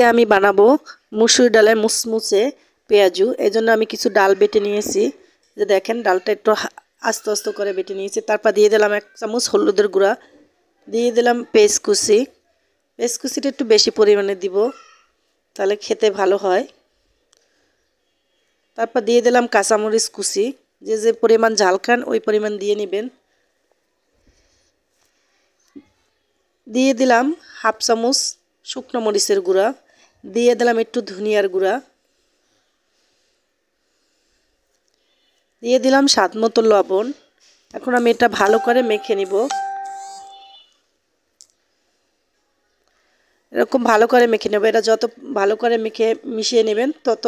আজকে আমি বানাবো মুসুর ডালের মুসমুসে পেঁয়াজু। এই জন্য আমি কিছু ডাল বেটে নিয়েছি। যে দেখেন ডালটা একটু আস্তে আস্তে করে বেটে নিয়েছি। তারপর দিয়ে দিলাম 1 চামচ হলুদের গুঁড়া, দিয়ে দিলাম পেঁয়াজ কুচি। পেঁয়াজ কুচিটা একটু বেশি পরিমাণে দিব, তাহলে খেতে ভালো হয়। তারপর দিয়ে দিলাম কাঁচামরিচ কুচি, যে যে পরিমাণ ঝাল খান ওই পরিমাণ দিয়ে নেবেন। দিয়ে দিলাম 1/2 চামচ শুকনো মরিচের গুঁড়া, দিয়ে দিলাম একটু ধনিয়ার গুঁড়া, দিয়ে দিলাম স্বাদ মতো লবণ। এখন আমি এটা ভালো করে মেখে নিব। এরকম ভালো করে মেখে নেব। এটা যত ভালো করে মিশিয়ে নেবেন তত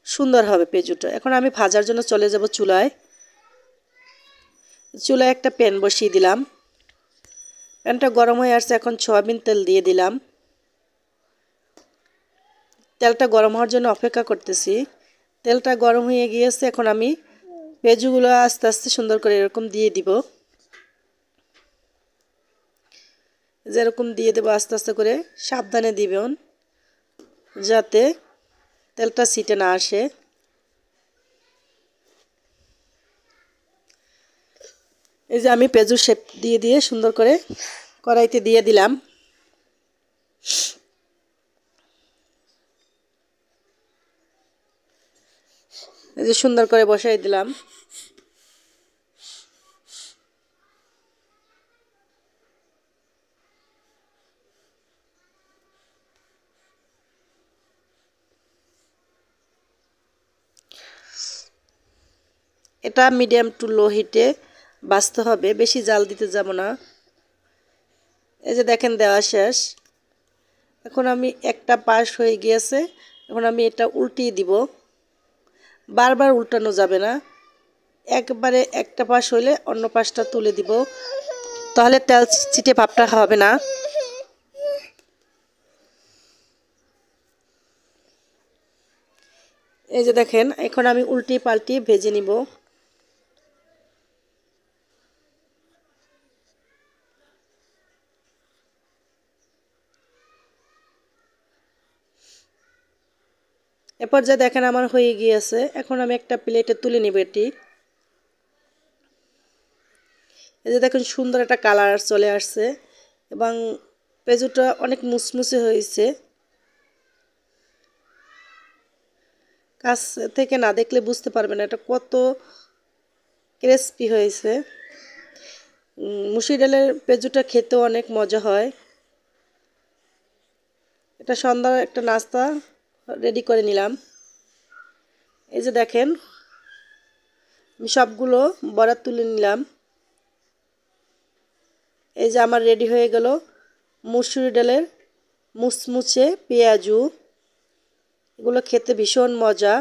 সুন্দর হবে পেঁয়াজুটা। এখন আমি ভাজার জন্য চলে যাব চুলায়। চুলায় একটা প্যান বসিয়ে দিলাম। প্যানটা গরম হয়ে আসছে, এখন সয়াবিন তেল দিয়ে দিলাম। তেলটা গরম হওয়ার জন্য অপেক্ষা করতেছি। তেলটা গরম হয়ে গিয়েছে, এখন আমি পেঁয়াজুগুলো আস্তে আস্তে সুন্দর করে এরকম দিয়ে দিব। যেরকম দিয়ে দেবো আস্তে আস্তে করে, সাবধানে দিবেন যাতে তেলটা ছিটে না আসে। এই যে আমি পেঁয়াজুর শেপ দিয়ে দিয়ে সুন্দর করে কড়াইতে দিয়ে দিলাম। এই যে সুন্দর করে বসাই দিলাম। এটা মিডিয়াম টু লো হিটে ভাজতে হবে, বেশি জাল দিতে যাব না। এই যে দেখেন দেওয়া শেষ। এখন আমি একটা পাশ হয়ে গিয়েছে, এখন আমি এটা উল্টিয়ে দিব। বারবার উল্টানো যাবে না, একবারে একটা পাশ হইলে অন্য পাশটা তুলে দিব, তাহলে তেল ছিটে ভাবটা হবে না। এই যে দেখেন এখন আমি উল্টি পাল্টি ভেজে নিব। এরপর যে দেখেন আমার হয়ে গিয়েছে, এখন আমি একটা প্লেটে তুলে নিব এটি। এই যে দেখুন সুন্দর একটা কালার চলে আসছে এবং পেঁয়াজুটা অনেক মুচমুচে হয়েছে। কাছ থেকে না দেখলে বুঝতে পারবেন এটা কত ক্রিস্পি হয়েছে। মুসুর ডালের পেঁয়াজুটা খেতেও অনেক মজা হয়। এটা সন্ধ্যার একটা নাস্তা রেডি করে নিলাম। এই যে দেখেন আমি সবগুলো বড়া তুলে নিলাম। এই যে আমার রেডি হয়ে গেল মুসুর ডালের মুচমুচে পেঁয়াজু। এগুলো খেতে ভীষণ মজা।